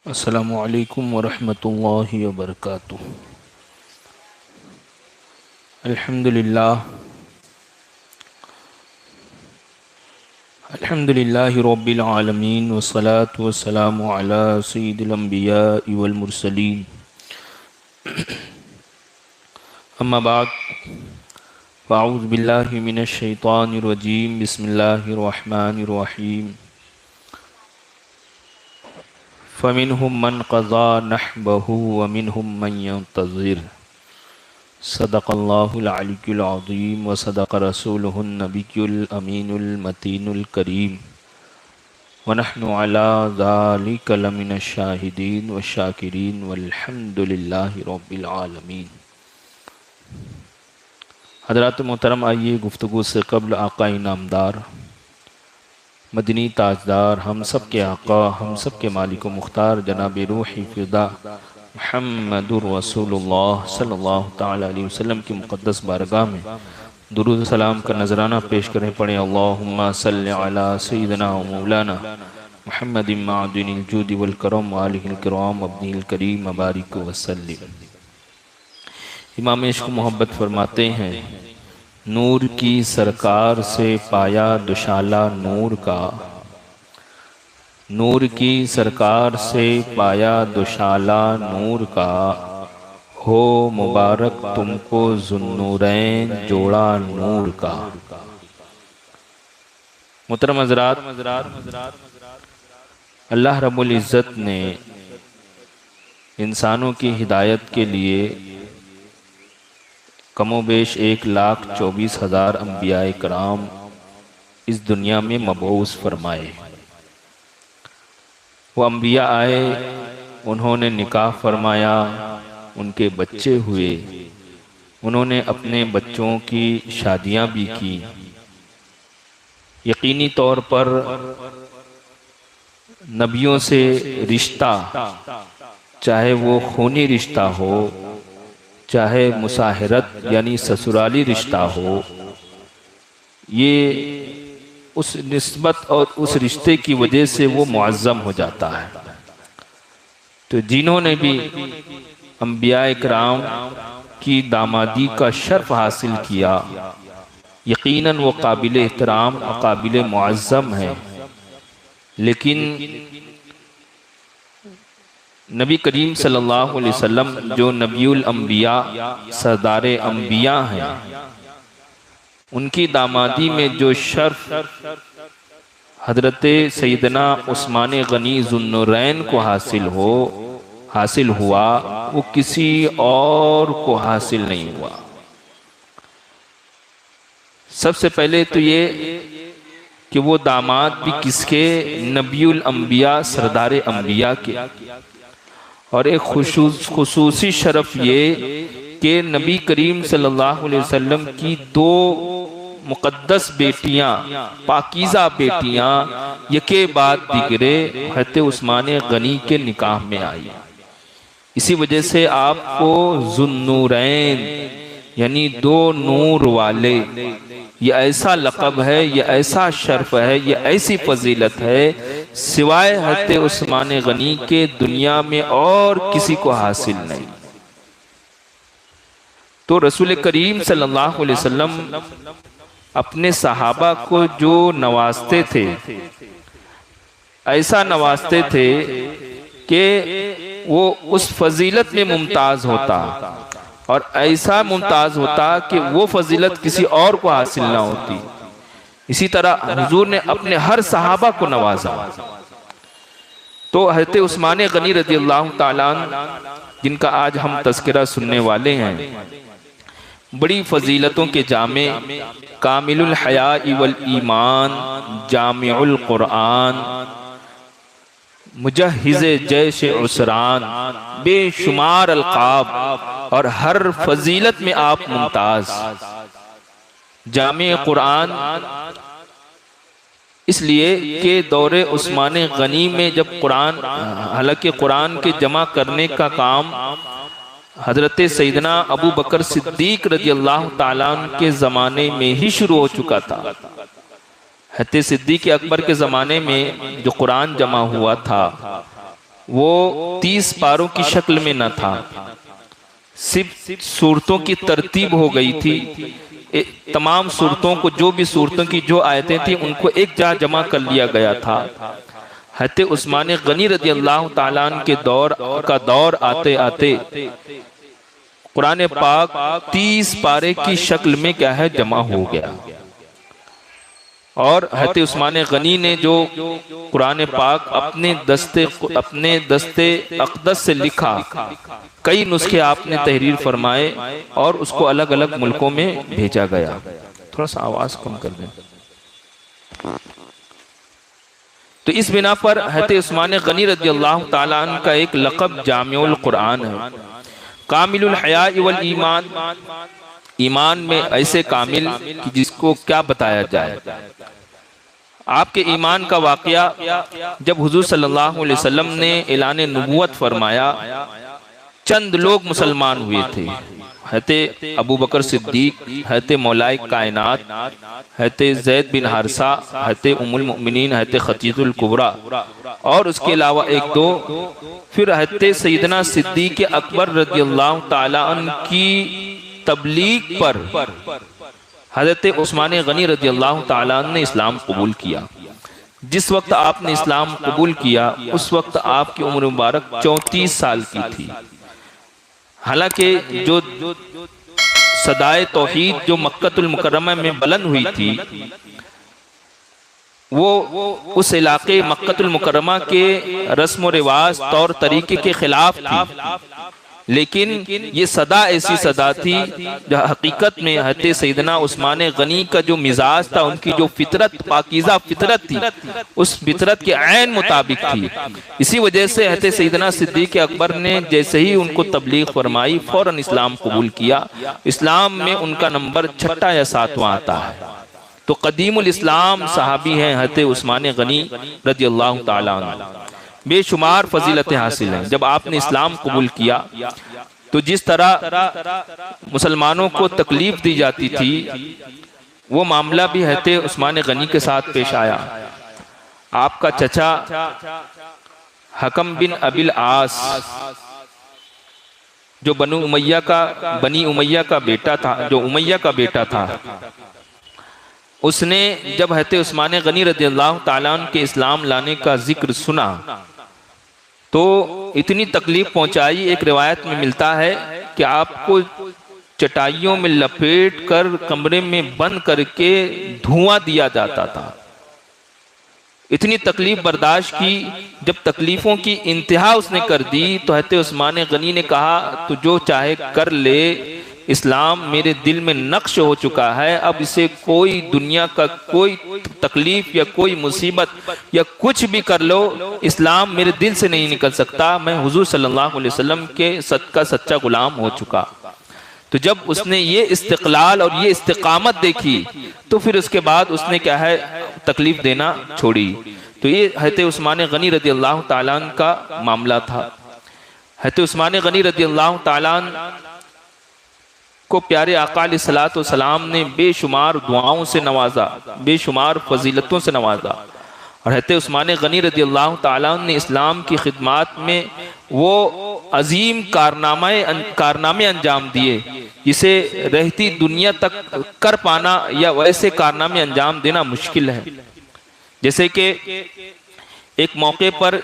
अस्सलामु अलैकुम वरहमतुल्लाहि वबरकातुह। अल्हम्दुलिल्लाह अल्हम्दुलिल्लाहि रब्बिल आलमीन वस्सलातु वस्सलामु अला सय्यिदिल अंबियाइ वल मुरसलीन। अम्मा बाद फ़अऊज़ु बिल्लाहि मिनश शैतानिर रजीम। बिस्मिल्लाहिर रहमानिर रहीम। फ़मिनहुम मन क़ज़ा नहबहु व मिनहुम मन यंतज़िर। सदक़ल्लाहुल अलियुल अज़ीम व सदक़ रसूलुहुन नबियुल अमीनुल मतीनुल करीम व नहनु अला ज़ालिका लमिनश शाहिदीन व शाकिरीन वल्हम्दुलिल्लाहि रब्बिल आलमीन। हज़रात मोहतरम, आइए गुफ्तगू से कब्ल आका इनामदार मदनी ताजदार हम सब के आका, हम सब के मालिक व मुख्तार जनाब रूही फ़िदा मुहम्मदुर रसूलुल्लाह सल्लल्लाहु तआला अलैहि वसल्लम की मुक़द्दस बारगाह में दुरूद सलाम का नजराना पेश करें। पढ़ें अल्लाहुम्मा सल्लि अला सय्यिदिना व मौलाना मुहम्मदिन मअदनिल जूदि वल करम व आलिहिल किराम अब्निल करीम बारिक व सल्लिम। इमाम इश्क़ मोहब्बत फरमाते हैं, नूर की सरकार से पाया दुशाला नूर का, नूर की सरकार से पाया दुशाला नूर का, हो मुबारक तुमको ज़ुन्नूरैन जोड़ा नूर का। मुहतरम हज़रात, अल्लाह रब्बुल इज़्ज़त ने इंसानों की हिदायत के लिए कमोबेश 1,24,000 अंबियाए कराम इस दुनिया में मबऊस फरमाए। वो अंबिया आए, उन्होंने निकाह फरमाया, उनके बच्चे हुए, उन्होंने अपने बच्चों की शादियां भी की। यकीनी तौर पर नबियों से रिश्ता, चाहे वो खूनी रिश्ता हो, चाहे मुसाहिरत यानी ससुराली रिश्ता हो, ये उस निस्बत और उस रिश्ते की वजह से वो मुअज़्ज़म हो जाता है। तो जिन्होंने भी अंबिया इकराम की दामादी का शर्फ हासिल किया, यकीनन वो काबिल एहतराम और काबिल मुअज़्ज़म है। लेकिन नबी करीम सल्लल्लाहु अलैहि वसल्लम जो नबीउल अंबिया सरदार अंबिया हैं, उनकी दामादी में जो शर्फ हजरत सैयदना उस्मान गनी ज़ुन्नूरैन को हासिल हुआ, वो किसी और को हासिल नहीं हुआ। सबसे पहले तो ये कि वो दामाद भी किसके, नबीउल अंबिया सरदार अंबिया के। और एक खुसूसी शरफ ये कि नबी करीम सल्लल्लाहु अलैहि वसल्लम की 2 मुक़द्दस बेटियां, पाकीज़ा बेटियां यके बाद दिगरे हज़रत उस्मान गनी के निकाह में आई। इसी वजह से आपको ज़ुन्नूरैन यानी 2 नूर वाले, ये ऐसा लक़ब है, ये ऐसा शर्फ है, ये ऐसी फजीलत है, सिवाय हज़रत उस्मान गनी के दुनिया में और किसी को हासिल नहीं। तो रसूल करीम सल्लल्लाहु अलैहि वसल्लम अपने सहाबा को जो नवाजते थे, ऐसा नवाजते थे कि वो उस फजीलत में मुमताज़ होता और ऐसा मुमताज़ होता कि वो फजीलत किसी और को हासिल ना होती। इसी तरह हुजूर ने अपने हर सहाबा को नवाजा। तो हज़रत उस्मान गनी रज़ियल्लाहु ताला अन्हु, जिनका आज हम तज़किरा सुनने वाले हैं, बड़ी फजीलतों के जामे, कामिलुल हयाई वल ईमान, जामिउल कुरान, मुजहिज़े जैशे उसरान, बेशुमार अलक़ाब और हर फजीलत में आप मुमताज़। जामे कुरान इसलिए कि दौरे उस्मान गनी में जब कुरान, हालांकि कुरान के जमा करने का काम हजरत सैयदना अबू बकर सिद्दीक रज़ियल्लाहु ताला अन्हु के ज़माने में ही शुरू हो चुका था। हज़रत सिद्दीक अकबर के ज़माने में जो कुरान जमा हुआ था, वो 30 पारों की शक्ल में न था, सिर्फ सूरतों की तरतीब हो गई थी। तमाम सूरतों को, जो भी सूरतों की जो आयतें थी, उनको एक जगह जमा कर लिया गया था। हज़रत उस्मान गनी रज़ी अल्लाह ताला अन्हु के दौर आते आते कुरान पाक 30 पारे की शक्ल में क्या है जमा हो गया। और हज़रत उस्मान गनी ने जो कुरान पाक अपने दस्ते अक़दस से लिखा, कई नुस्खे आपने तहरीर फरमाए और उसको अलग अलग मुल्कों में भेजा गया। थोड़ा सा आवाज़ कम कर दें। तो इस बिना पर हज़रत उस्मान गनी रज़ी अल्लाह ताला अन्हु का एक लक़ब जामिउल कुरान है, कामिलुल हया वल ईमान। ईमान में ऐसे कामिल कि जिसको क्या बताया जाए। आपके ईमान का वाक़या जब हुज़ूर सल्लल्लाहु अलैहि वसल्लम ने ऐलान नबूवत फरमाया, चंद लोग मुसलमान हुए थे। हज़रत अबू बकर सिद्दीक, हज़रत मौलाए कायनात, हज़रत ज़ैद बिन हारिसा, हज़रत उम्मुल मोमिनीन, हज़रत खदीजतुल कुबरा, और उसके अलावा एक दो। फिर हज़रत सैयदना सिद्दीक अकबर रज़ियल्लाहु ताला अन्हु की तबलीग पर हज़रत उस्मान गनी रज़ियल्लाहु ताला अन्हु ने इस्लाम कबूल किया। जिस वक्त आपने इस्लाम कबूल किया उस वक्त आपकी उम्र मुबारक 34 साल की थी। हालांकि जो सदाए तौहीद जो मक्कतुल मुकर्रमा में बुलंद हुई थी, वो उस इलाके मक्कतुल मुकर्रमा के रस्म व रिवाज तौर तरीके के खिलाफ थी। लेकिन ये सदा ऐसी सदा थी जो हकीकत में हज़रत सैयदना उस्मान गनी का जो मिजाज था, उनकी जो फितरत, पाकीज़ा फितरत थी, उस फितरत के ऐन मुताबिक थी। इसी वजह से हज़रत सैयदना सिद्दीक अकबर ने जैसे ही उनको तबलीग फरमाई, फौरन इस्लाम कबूल किया। इस्लाम में उनका नंबर 6 या 7वां आता है। तो कदीमुल इस्लाम सहाबी हैं हज़रत उस्मान गनी रज़ियल्लाहु ताला अन्हु। बेशुमार फजीलतें हासिल हैं। जब आपने इस्लाम कबूल किया तो जिस तरह मुसलमानों को तकलीफ दी जाती थी, वो मामला भी हज़रत उस्मान गनी के साथ पेश आया। आपका चचा हकम बिन अबिल आस, जो बनी उमैया का बेटा था, जो उमैया का बेटा था, उसने जब हज़रत उस्मान गनी रज़ियल्लाहु ताला अन्हु के इस्लाम लाने का जिक्र सुना तो इतनी तकलीफ पहुंचाई। एक रिवायत में मिलता है कि आपको चटाइयों में लपेट कर कमरे में बंद करके धुआं दिया जाता था। इतनी तकलीफ बर्दाश्त की। जब तकलीफों की इंतहा उसने कर दी तो हज़रत उस्मान गनी ने कहा, तो जो चाहे कर ले, इस्लाम मेरे दिल में नक्श हो चुका है। अब इसे कोई दुनिया का कोई तकलीफ या कोई मुसीबत या कुछ भी कर लो, इस्लाम मेरे दिल से नहीं निकल सकता। मैं हुजूर सल्लल्लाहु अलैहि वसल्लम के सच्चा गुलाम हो चुका। तो जब उसने ये इस्तिक़लाल और ये इस्तिक़ामत देखी तो फिर उसके बाद उसने क्या है तकलीफ देना छोड़ी। तो ये हज़रत उस्मान गनी रज़ियल्लाहु ताला अन्हु का मामला था। हज़रत उस्मान गनी रज़ियल्लाहु ताला अन्हु को प्यारे आका अलैहिस्सलातु वस्सलाम ने बेशुमार दुआओं से नवाजा, बेशुमार फजीलतों से नवाजा। और हज़रत उस्मान गनी रज़ियल्लाहु ताला अन्हु ने इस्लाम की खिदमत में वो अजीम कारनामे अंजाम दिए जिसे रहती दुनिया तक कर पाना या वैसे कारनामे अंजाम देना मुश्किल है। जैसे कि एक मौके पर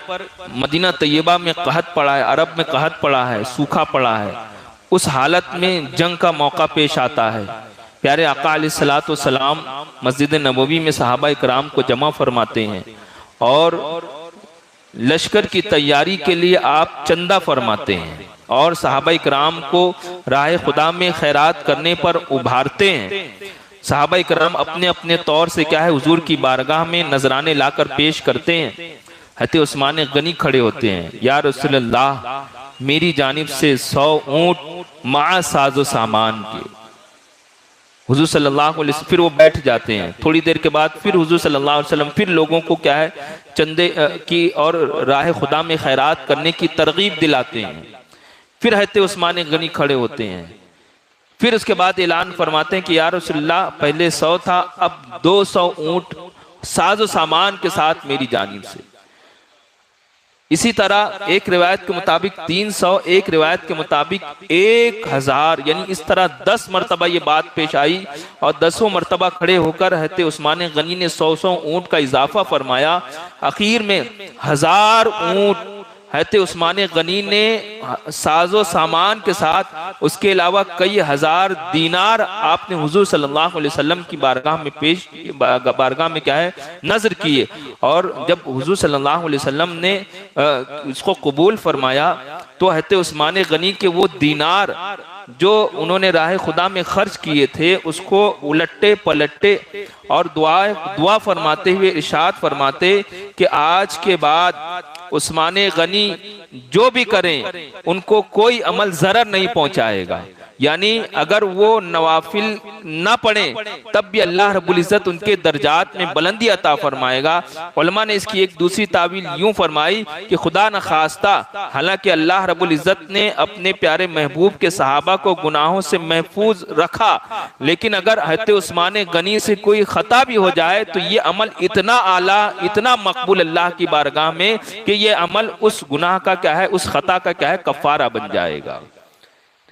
मदीना तैयबा में कहत पड़ा है, अरब में कहत पड़ा है, सूखा पड़ा है। उस हालत में जंग का मौका पेश आता है। प्यारे आका अलैहिस्सलातु वस्सलाम मस्जिद नबवी में सहाबा इकराम को जमा फरमाते हैं और लश्कर की तैयारी के लिए आप चंदा फरमाते हैं और सहाबा इकराम को राह खुदा में खैरात करने पर उभारते हैं। सहाबा इकराम अपने अपने तौर से क्या है हुजूर की बारगाह में नजराने लाकर पेश करते हैं। हज़रत उस्मान गनी खड़े होते हैं, या रसूलल्लाह मेरी जानिब से 100 ऊंट मा साजो सामान के। हुजूर सल्लल्लाहु अलैहि वसल्लम फिर वो बैठ जाते हैं। थोड़ी देर के बाद फिर हुजूर सल्लल्लाहु अलैहि वसल्लम फिर लोगों को क्या है चंदे की और राह खुदा में खैरात करने की तरगीब दिलाते हैं। फिर हज़रत उस्मान गनी खड़े होते हैं। फिर उसके बाद ऐलान फरमाते हैं कि या रसूलल्लाह पहले 100 था, अब 200 ऊंट साजो सामान के साथ मेरी जानिब से। इसी तरह एक रिवायत के मुताबिक 300, एक रिवायत के मुताबिक 1000, यानी इस तरह 10 मरतबा ये बात पेश आई और 10 मरतबा खड़े होकर हज़रत उस्मान गनी ने 100 ऊँट का इजाफा फरमाया। आखिर में 1000 ऊँट हज़रत उस्मान गनी ने साजो सामान के साथ, उसके अलावा कई हजार दीनार आपने हुजूर सल्लल्लाहु अलैहि वसल्लम की बारगाह में क्या है नजर किए। और जब हुजूर सल्लल्लाहु अलैहि वसल्लम ने इसको कबूल फरमाया तो हज़रत उस्मान गनी के वो दीनार जो उन्होंने राह खुदा में खर्च किए थे उसको उलटे पलटे और दुआ फरमाते हुए इरशाद फरमाते कि आज के बाद उस्मान गनी जो भी करें उनको कोई अमल जरर नहीं पहुंचाएगा। यानी अगर वो नवाफिल ना पढ़ें तब भी अल्लाह रब्बुल इज़्ज़त उनके दर्जात में बुलंदी अता फरमाएगा। उलमा ने इसकी एक दूसरी तावील यूं फरमाई कि खुदा न खास्ता, हालांकि अल्लाह रब्बुल इज़्ज़त ने अपने प्यारे महबूब के सहाबा को गुनाहों से महफूज रखा, लेकिन अगर हज़रत उस्मान गनी से कोई खता भी हो जाए तो ये अमल इतना आला, इतना मकबूल अल्लाह की बारगाह में कि ये अमल उस गुनाह का क्या है, उस खता का क्या है, कफ़ारा बन जाएगा।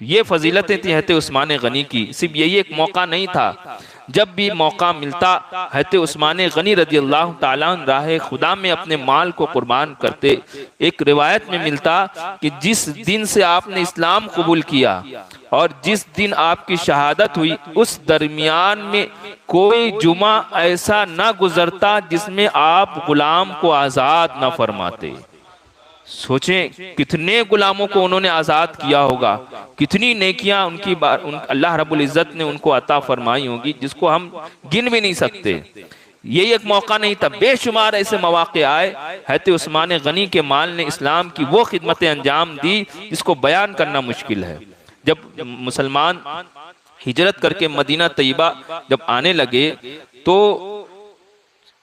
ये फजीलतें थी हज़रत उस्मान गनी की। सिर्फ यही एक मौका नहीं था, जब भी मौका मिलता हज़रत उस्मान गनी रज़ियल्लाहु ताला अन्हु राह खुदा में अपने माल को कुर्बान करते। एक रिवायत में मिलता कि जिस दिन से आपने इस्लाम कबूल किया और जिस दिन आपकी शहादत हुई उस दरमियान में कोई जुमा ऐसा ना गुजरता जिसमें आप गुलाम को आज़ाद ना फरमाते। सोचें कितने गुलामों को उन्होंने आज़ाद किया होगा, कितनी नेकियां अल्लाह रब्बुल इज़्ज़त ने उनको अता फरमाई होगी जिसको हम गिन भी नहीं सकते। ये एक मौका नहीं था, बेशुमार ऐसे मौके आए। हज़रत उस्मान गनी के माल ने इस्लाम की वो खिदमतें अंजाम दी जिसको बयान करना मुश्किल है। जब मुसलमान हिजरत करके मदीना तैयबा जब आने लगे तो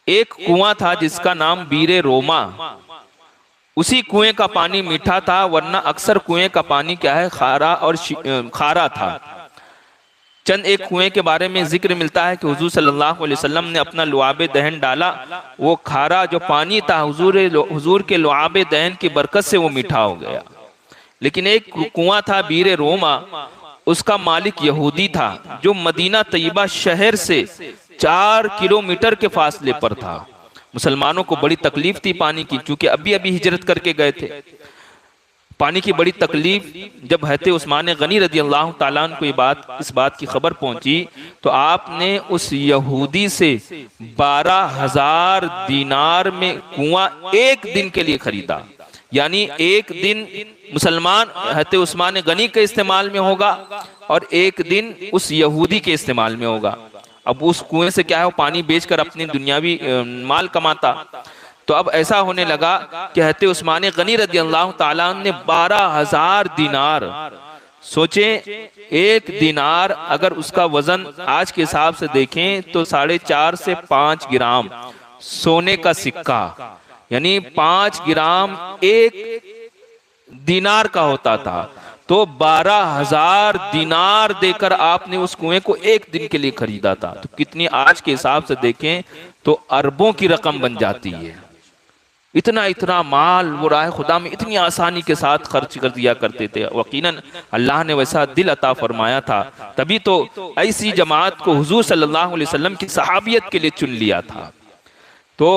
एक कुआं था जिसका नाम बीरे रोमा। उसी कुएं का पानी मीठा था, वरना अक्सर कुएं का पानी क्या है, खारा और खारा था। चंद एक कुएं के बारे में जिक्र मिलता है कि हुजूर सल्लल्लाहु अलैहि वसल्लम ने अपना लुआबे दहन डाला, वो खारा जो पानी था हुजूर के लुआबे दहन की बरकत से वो मीठा हो गया। लेकिन एक कुआं था बीरे रोमा, उसका मालिक यहूदी था जो मदीना तैयबा शहर से 4 किलोमीटर के फासले पर था। मुसलमानों को बड़ी तकलीफ थी पानी की, चूंकि अभी अभी हिजरत करके गए थे। पानी की बड़ी तकलीफ। जब हज़रत उस्मान गनी रज़ियल्लाहु ताला अन्हु को इस बात की खबर पहुंची तो आपने उस यहूदी से 12,000 दीनार में कुआं एक दिन के लिए खरीदा। यानी एक दिन मुसलमान हज़रत उस्मान गनी के इस्तेमाल में होगा और एक दिन उस यहूदी के इस्तेमाल में होगा। अब उस कुएं से क्या है, वो पानी बेचकर अपनी दुनियावी माल कमाता। तो अब ऐसा होने लगा कि हज़रत उस्मान गनी रज़ियल्लाहु ताला अन्हु ने 12,000 दीनार, सोचें एक दीनार अगर उसका वजन आज के हिसाब से देखें तो 4.5 से 5 ग्राम सोने का सिक्का, यानी 5 ग्राम एक दीनार का होता था। तो 12,000 दीनार देकर आपने उस कुएं को एक दिन के लिए खरीदा था। तो कितनी आज के हिसाब से देखें तो अरबों की रकम बन जाती है। इतना इतना माल वो राह खुदा में इतनी आसानी के साथ खर्च कर दिया करते थे। यकीनन अल्लाह ने वैसा दिल अता फरमाया था, तभी तो ऐसी जमात को हुजूर सल्लल्लाहु अलैहि वसल्लम की सहाबियत के लिए चुन लिया था। तो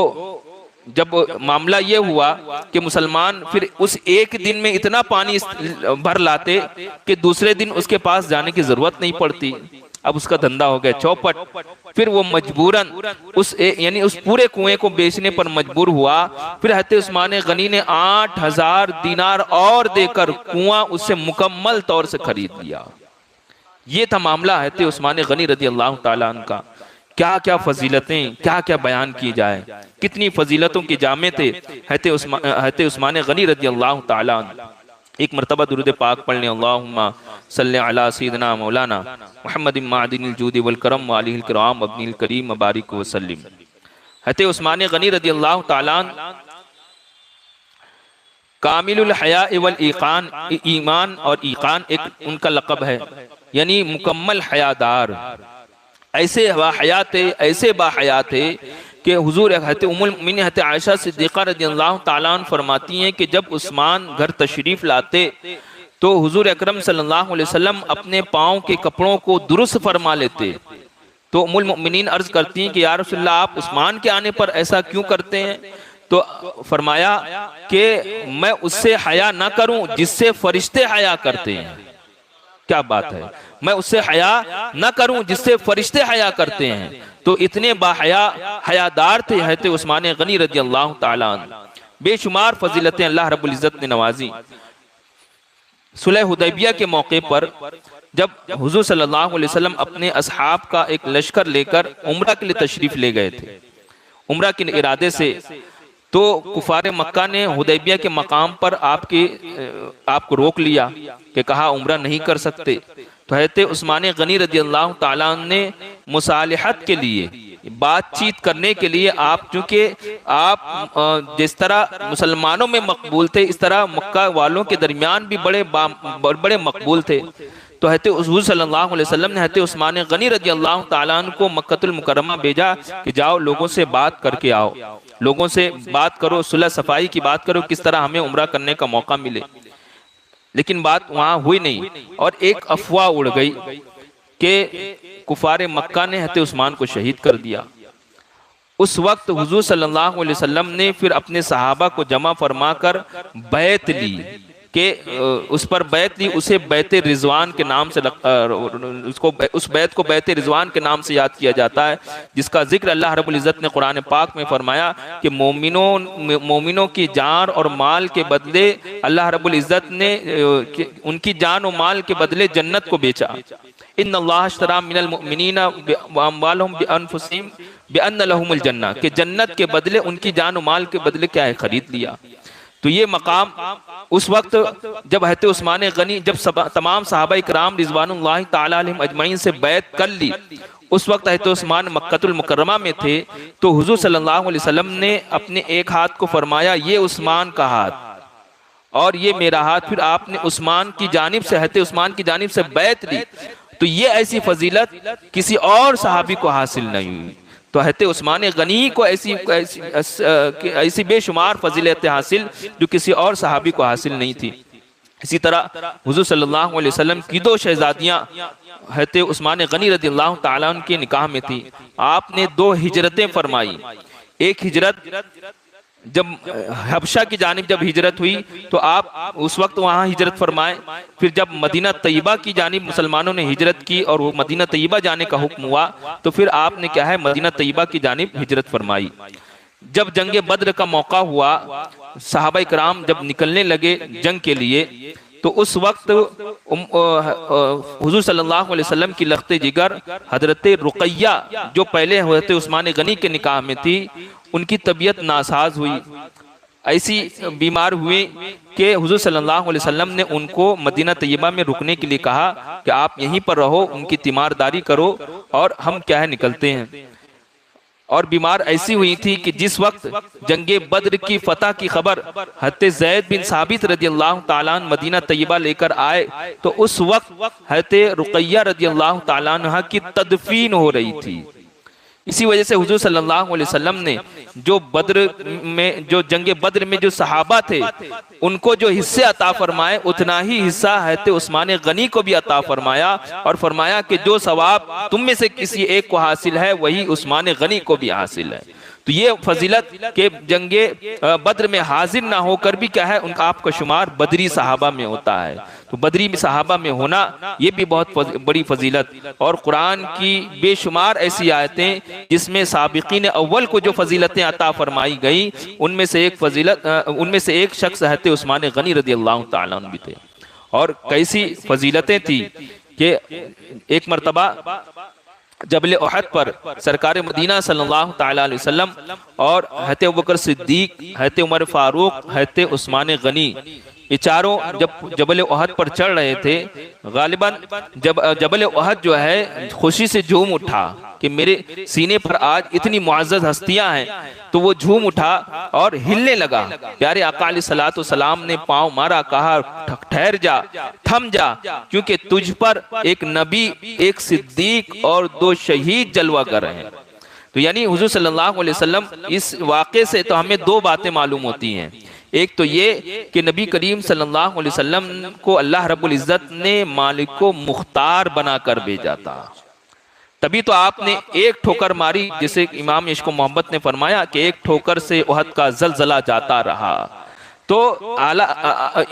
जब मामला ये हुआ कि मुसलमान फिर उस एक दिन में इतना पानी भर लाते कि दूसरे दिन उसके पास जाने की जरूरत नहीं पड़ती। अब उसका धंधा हो गया चौपट। फिर वो मजबूरन यानी उस पूरे कुएं को बेचने पर मजबूर हुआ। फिर हज़रत उस्मान गनी ने 8,000 दीनार और देकर कुआं उससे मुकम्मल तौर से खरीद लिया। ये था मामला हज़रत उस्मान गनी रज़ियल्लाहु ताला अन्हु का। क्या क्या फजीलतें, क्या क्या बयान की जाए, कितनी फजीलतों के जामे थे हज़रत उस्मान गनी रज़ियल्लाहु ताला अन्हु। एक मरतबा दुरूद पाक पढ़ लें, अल्लाहुम्मा सल्लि अला सय्यिदिना मौलाना मुहम्मदिन मादिनिल जूदि वल करम व आलिहिल किराम अब्निल करीम बारिक व सल्लिम। हज़रत उस्मान गनी रज़ियल्लाहु ताला अन्हु कामिलुल हया वल ईकान, ईमान और ईकान एक उनका लक़ब है, यानी मुकम्मल हयादार। ऐसे बाहयात थे कि हुजूर हज़रत उम्मुल मोमिनीन हज़रत आयशा सिद्दीक़ा रज़ियल्लाहु ताला अन्हा फरमाती हैं कि जब उस्मान घर तशरीफ़ लाते तो हुजूर अकरम सल्लल्लाहु अलैहि वसल्लम अपने पाँव के कपड़ों को दुरुस्त फरमा लेते। तो उम्मुल मोमिनीन अर्ज़ करती हैं कि या रसूलल्लाह, आप उस्मान के आने पर ऐसा क्यों करते हैं? तो फरमाया कि मैं उससे हया ना करूं जिससे फरिश्ते हया करते हैं। क्या बात है, मैं उससे हया ना करूं जिससे फरिश्ते हया करते हैं। तो इतने बाहया हयादार थे हज़रत उस्मान गनी रज़ियल्लाहु ताला अन्हु। बेशुमार फजीलतें अल्लाह रब्बुल इज़्ज़त ने नवाजी। सुलह हुदैबिया के मौके पर जब हुजूर सल्लल्लाहु अलैहि वसल्लम अपने असहाब का एक लश्कर लेकर उम्रा के लिए तशरीफ ले गए थे, उम्रा के इरादे से, तो कुफार मक्का ने हुदैबिया के मकाम पर आपको रोक लिया कि कहा उम्रा नहीं कर सकते। तो हज़रत उस्मान गनी रज़ियल्लाहु ताला अन्हु ने मुसालिहत के लिए, बातचीत करने के लिए, आप चूँकि आप जिस तरह मुसलमानों में मकबूल थे इस तरह मक्का वालों के दरमियान भी बड़े मकबूल थे। तो हज़रत हुज़ूर सल्लल्लाहु अलैहि वसल्लम ने हज़रत उस्मान गनी रज़ियल्लाहु ताला अन्हु को मक्कतुल मुकर्रमा भेजा कि जाओ लोगों से बात करके आओ, लोगों से बात करो, सुलह सफाई की बात करो, किस तरह हमें उम्रा करने का मौका मिले। लेकिन बात वहाँ हुई नहीं और एक अफवाह उड़ गई कि कुफार मक्का ने हज़रत उस्मान को शहीद कर दिया। उस वक्त हुजूर सल्लल्लाहु अलैहि वसल्लम ने फिर अपने सहाबा को जमा फरमाकर बैत ली कि उस पर बैत ली, उसे बैत रिजवान के नाम से उस बैत को बैत रिजवान के नाम से याद किया जाता है, जिसका जिक्र अल्लाह रब्बुल इज़्ज़त ने कुरान पाक में फरमाया कि मोमिनों की जान और माल के बदले अल्लाह रब्बुल इज़्ज़त ने उनकी जान और माल के बदले जन्नत को बेचा। इन्नल्लाह अश्तरा मिनल मुमिनीना व अम्वालहुम बिअनफुसिहिम बिअन्न लहुमुल जन्नह, कि जन्नत के बदले उनकी जान और माल के बदले क्या है, खरीद लिया। तो ये मकाम उस वक्त जब हज़रत उस्मान गनी जब तमाम सहाबा इकराम रिज़वानुल्लाहि ताला अलैहिम अजमईन से बैत कर ली, उस वक्त हज़रत उस्मान मक्कतुल मुकर्रमा में थे। तो हुजूर सल्लल्लाहु अलैहि वसल्लम ने अपने एक हाथ को फरमाया ये उस्मान का हाथ और ये मेरा हाथ, फिर आपने उस्मान की जानिब से, हज़रत उस्मान की जानिब से बैत ली। तो ये ऐसी फजीलत किसी और सहाबी को हासिल नहीं हुई। तो हज़रत उस्मान गनी को ऐसी बेशुमार फजीलत हासिल जो किसी और सहाबी को हासिल नहीं थी। इसी तरह हुजूर सल्लल्लाहु अलैहि वसल्लम की दो शहजादियाँ हज़रत उस्मान गनी रज़ियल्लाहु ताला अन्हु के निकाह में थी। आपने दो हिजरतें फरमाई। एक हिजरत जब हबशा की जानिब जब हिजरत हुई तो आप उस वक्त वहाँ हिजरत फरमाए। फिर जब मदीना तैयबा की जानिब मुसलमानों ने हिजरत की और वो मदीना तैयबा जाने का हुक्म हुआ तो फिर आपने क्या है मदीना तैयबा की जानिब हिजरत फरमाई। जब जंग बद्र का मौका हुआ, सहाबा इकराम जब निकलने लगे जंग के लिए, तो उस वक्त हुजूर सल्लल्लाहु अलैहि वसल्लम की लख्ते जिगर हजरत रुकैया जो पहले हज़रत उस्मान गनी के निकाह में थी, उनकी तबीयत नासाज हुई, ऐसी बीमार हुई कि हुजूर सल्लल्लाहु अलैहि वसल्लम ने उनको मदीना तैयबा में रुकने के लिए कहा कि आप यहीं पर रहो, उनकी तीमारदारी करो और हम क्या है निकलते हैं। और बीमार ऐसी हुई थी कि जिस वक्त जंगे बद्र की फतह की खबर हज़रत ज़ैद बिन साबित रज़ियल्लाहु ताला अन्हु मदीना तैयबा लेकर आए तो उस वक्त हज़रत रुकैया रज़ियल्लाहु ताला अन्हा की तदफीन हो रही थी। इसी वजह से हुजूर सल्लल्लाहु अलैहि वसल्लम ने जो जंगे बद्र में जो सहाबा थे उनको जो हिस्से अता फरमाए उतना ही हिस्सा हज़रत उस्मान गनी को भी अता फरमाया और फरमाया कि जो सवाब तुम में से किसी एक को हासिल है वही उस्मान गनी को भी हासिल है। तो ये फजीलत के जंगे बद्र में हाजिर ना होकर भी क्या है उनका आपका शुमार बदरी सहाबा में होता है। तो बदरी सहाबा में होना ये भी बहुत बड़ी फजीलत। और कुरान की बेशुमार ऐसी आयतें जिसमें साबिकीन अव्वल को जो फजीलतें अता फरमाई गई उनमें से एक शख्स हज़रत उस्मान गनी रज़ियल्लाहु ताला अन्हु भी थे। और कैसी फजीलतें थी कि एक मरतबा जबल उहद पर सरकार मदीना सल्लल्लाहु ताला अलैहि वसल्लम और हज़रत अबू बकर सिद्दीक, हज़रत उमर फारूक, हज़रत उस्मान गनी, ये चारों जब जबल उहद पर चढ़ रहे थे, गालिबन जब जबल उहद जो है खुशी से झूम उठा कि मेरे सीने पर आज इतनी मुअज़्ज़ज़ हस्तियां हैं, तो वो झूम उठा और हिलने लगा। प्यारे आका अलैहिस्सलातु वस्सलाम ने पांव मारा, कहा ठहर जा, थम जा, क्योंकि तुझ पर एक नबी, एक सिद्दीक और दो शहीद जलवा कर रहे हैं। तो यानी हुजूर सल्लल्लाहु अलैहि वसल्लम इस वाक़े से तो हमें दो बातें मालूम होती हैं। एक तो ये कि नबी करीम सल्लल्लाहु अलैहि वसल्लम को अल्लाह रब्बुल इज़्ज़त ने मालिक को मुख्तार बनाकर भेजा था, तभी तो आपने एक ठोकर मारी, जिसे इमाम इश्क व मोहब्बत ने फरमाया कि एक ठोकर से उहद का जलजला जाता रहा। तो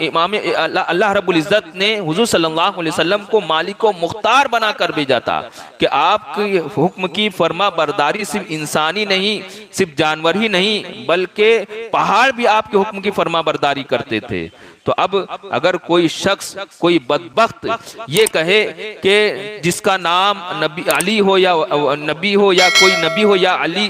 इमाम अल्लाह रब्बुल इज़्ज़त ने हुजूर सल्लल्लाहु अलैहि वसल्लम को मालिक को मुख्तार बनाकर भेजा था कि आपके हुक्म की फरमा बरदारी सिर्फ इंसानी नहीं, सिर्फ जानवर ही नहीं, बल्कि पहाड़ भी आपके हुक्म की फरमा बरदारी करते थे। तो अब अगर कोई शख्स, कोई बदबख्त ये कहे कि जिसका नाम नबी अली हो या नबी हो या कोई नबी हो या अली,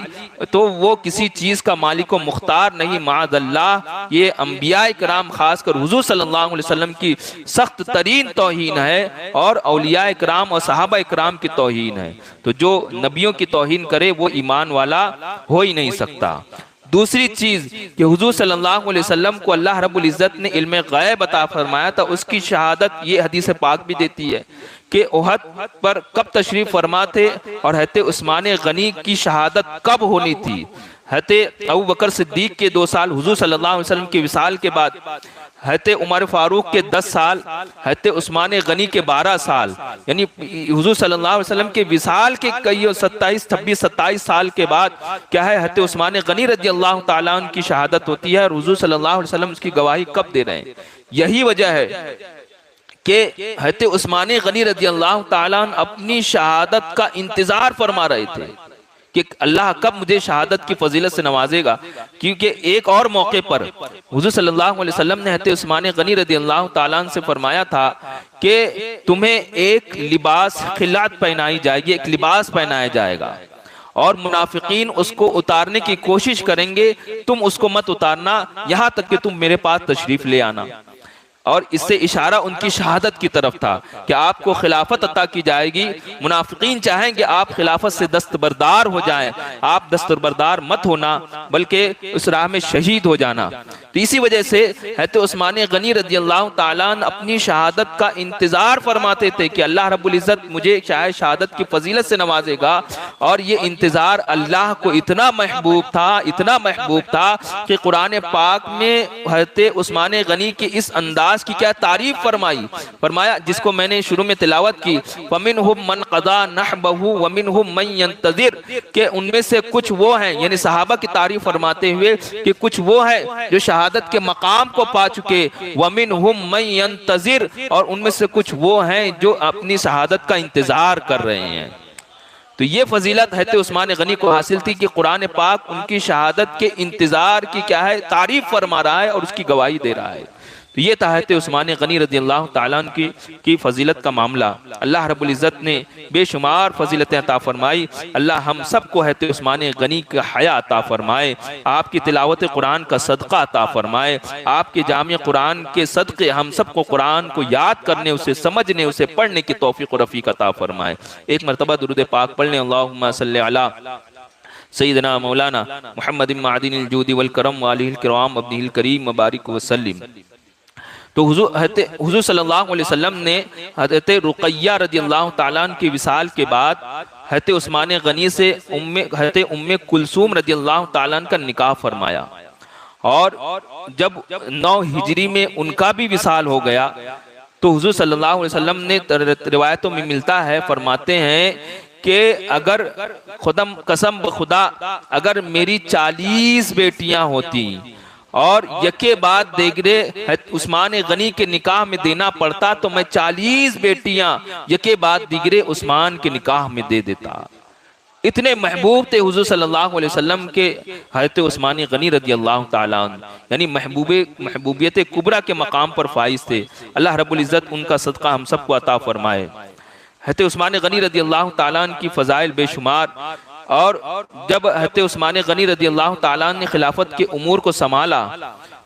तो वो किसी चीज़ का मालिक व मुख्तार नहीं, माअज़ल्लाह, ये अंबिया इकराम खासकर हुजूर सल्लल्लाहु अलैहि वसल्लम की सख्त तरीन तौहीन है और औलिया इकराम और सहाबा इकराम की तौहीन है। तो जो नबियों की तौहीन करे वो ईमान वाला हो ही नहीं सकता। दूसरी चीज कि हुजूर सल्लल्लाहु अलैहि वसल्लम को अल्लाह रब्बुल इज़्ज़त ने इल्म गैब अता फरमाया था, उसकी शहादत ये हदीस पाक भी देती है कि उहद पर कब तशरीफ फरमा थे और हज़रत उस्मान गनी की शहादत कब होनी थी। हज़रत अबू बकर सिद्दीक के 2 साल हुजूर सल्लल्लाहु अलैहि वसल्लम के विसाल के बाद, हज़रत उमर फारूक के 10 साल, हज़रत उस्मान गनी के 12 साल, यानी हुजूर सल्लल्लाहु अलैहि वसल्लम के विसाल के कई 27 साल के बाद क्या है, हज़रत उस्मान गनी रज़ियल्लाहु ताला अन्हु की शहादत होती है और हुजूर सल्लल्लाहु अलैहि वसल्लम उसकी गवाही कब दे रहे हैं। यही वजह है कि हज़रत उस्मान गनी रज़ियल्लाहु ताला अन्हु अपनी शहादत का इंतजार फरमा रहे थे कि अल्लाह कब मुझे शहादत की फजीलत से नवाजेगा। क्योंकि एक और मौके पर हुजूर सल्लल्लाहु अलैहि वसल्लम ने हज़रत उस्मान गनी रज़ियल्लाहु ताला अन्हु से फरमाया था कि तुम्हें एक लिबास खिलात पहनाई जाएगी, एक लिबास पहनाया जाएगा और मुनाफिकीन उसको उतारने की कोशिश करेंगे, तुम उसको मत उतारना, यहाँ तक कि तुम मेरे पास तशरीफ ले आना। और इससे इशारा उनकी शहादत की तरफ था कि आपको खिलाफत अता की जाएगी। मुनाफिकीन चाहेंगे आप खिलाफत से दस्तबरदार हो जाएं, आप दस्तबरदार मत होना बल्कि उस राह में शहीद हो जाना। तो इसी वजह से हज़रत उस्मान गनी रज़ियल्लाहु ताला अन्हु अपनी शहादत का इंतजार फरमाते थे कि अल्लाह रब्बुल इज़्ज़त मुझे शायद शहादत की फजीलत से नवाजेगा। और ये इंतजार अल्लाह को इतना महबूब था, इतना महबूब था कि कुरान पाक में हज़रत उस्मान गनी के इस अंदाज की क्या तारीफ फरमाया जिसको मैंने शुरू में तिलावत की, वमिनहुम मन क़ज़ा नहबहु वमिनहुम मन यंतज़िर, के उनमें से कुछ वो हैं, यानी सहाबा की तारीफ फरमाते हुए कि कुछ वो हैं जो शहादत के मकाम को पा चुके, वमिनहुम मन यंतज़िर, और उनमें से कुछ वो हैं जो अपनी शहादत का इंतजार कर रहे हैं। तो ये फजीलत हज़रत उस्मान गनी को हासिल थी कि कुरान पाक उनकी शहादत के इंतजार की क्या है, तारीफ फरमा रहा है और उसकी गवाही दे रहा है। तो ये था हज़रत उस्मान गनी रज़ियल्लाहु ताला अन्हु की फजीलत का मामला। अल्लाह रब्बुल इज़्ज़त ने बेशुमार फजीलतें अता फरमाई। अल्लाह हम सबको हज़रत उस्मान गनी का हया अता फरमाए, आपकी तिलावत कुरान का सदका अता फरमाए, आपके जामिया कुरान के सदक़े हम सबको कुरान को याद करने, उसे समझने, उसे पढ़ने की तौफीक और रफ़ीक अता फरमाए। एक मरतबा दुरूद पाक पढ़ लें, अल्लाहुम्मा सल्लि अला सय्यिदना मौलाना मुहम्मदिन मादिनिल जूदि वल करम व आलिहिल किराम अब्दिहिल करीम व बारिक वसल्लिम। तो हुजूर सल्लल्लाहु अलैहि वसल्लम ने हज़रत रुक़य्या रज़ियल्लाहु ताला अन्हा के विसाल के बाद हज़रत उस्मान गनी से हज़रत उम्मे कुलसूम रज़ियल्लाहु ताला अन्हा का निकाह फरमाया। और जब 9 हिजरी में उनका भी विसाल हो गया तो हुजूर सल्लल्लाहु अलैहि वसल्लम ने रिवायतों में मिलता है, फरमाते हैं कि अगर कसम खुदा अगर मेरी 40 बेटियां होती और यके बाद देगरे उस्मान गनी के निकाह में देना पड़ता तो मैं 40 बेटियां यके बाद दिगरे उस्मान के निकाह में दे देता। इतने महबूब थे हुजूर सल्लल्लाहु अलैहि वसल्लम के हज़रत उस्मान गनी रज़ियल्लाहु ताला अन्हु, यानी महबूबियत कुबरा के मकाम पर फाइज थे। अल्लाह रब्बुल इज़्ज़त उनका सदका हम सबको अता फरमाए। हज़रत उस्मान गनी रज़ियल्लाहु ताला अन्हु की फ़ज़ाइल बेशुमार। और जब हज़रत उस्मान गनी रज़ियल्लाहु ताला अन्हु ने खिलाफत के उमूर को संभाला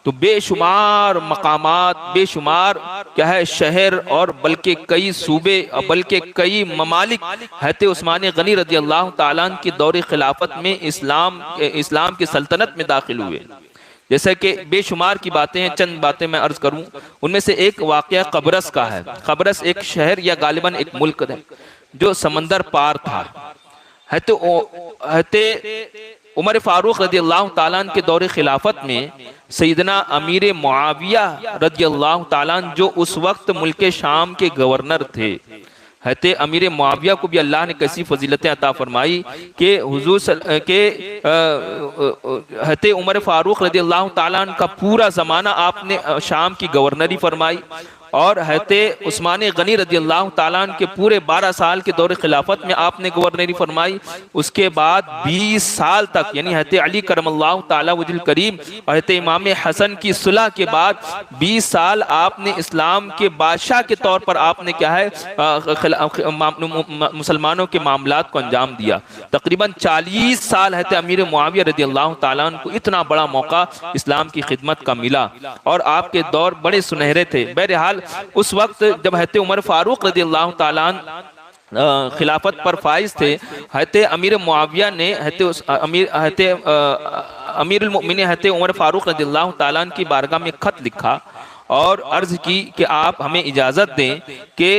तो बेशुमार मकामात, बेशुमार क्या है शहर और बल्कि कई सूबे और बल्कि कई ममालिक हज़रत उस्मान गनी रज़ियल्लाहु ताला अन्हु की दौर खिलाफत में इस्लाम की सल्तनत में दाखिल हुए। जैसे कि बेशुमार की बातें हैं, चंद बातें मैं अर्ज करूं। उनमें से एक वाक़या कब्रस का है। कब्रस एक शहर या गालिबन एक मुल्क है जो समंदर पार था। हते उमर फारूक रदी अल्लाह ताला अन्हु के दौरे खिलाफत में सैयदना अमीर मुआविया रदी अल्लाह ताला अन्हु जो उस वक्त मुल्क शाम के गवर्नर थे, हते अमीर मुआविया को भी अल्लाह ने कैसी फजीलतें अता फरमाई कि हुजूर के हते उमर फारूक रदी अल्लाह ताला अन्हु का पूरा ज़माना आपने शाम की गवर्नरी फरमाई, और हते उस्मान गनी रदी अल्लाह ताला अन्हु के पूरे 12 साल के दौरे खिलाफत में आपने गवर्नरी फरमाई। उसके बाद 20 साल तक यानी हते अली करमल्लाहु ताला वजहुल करीम और हते इमाम हसन की सुलह के बाद 20 साल आपने इस्लाम के बादशाह के तौर पर आपने क्या है मुसलमानों के मामलात को अंजाम दिया। तकरीबन 40 साल हते अमीर मुआविया रदी अल्लाह ताला अन्हु को इतना बड़ा मौका इस्लाम की खिदमत का मिला और आपके दौर बड़े सुनहरे थे। बहरहाल उस वक्त जब हते उमर फारूक रदी अल्लाह ताला अन्हु खिलाफत पर फाइज थे, हते अमीर मुआविया ने अमीरुल मोमिनीन हते उमर फारूक रदी अल्लाह ताला अन्हु की बारगाह में खत लिखा और अर्ज की कि आप हमें इजाज़त दें कि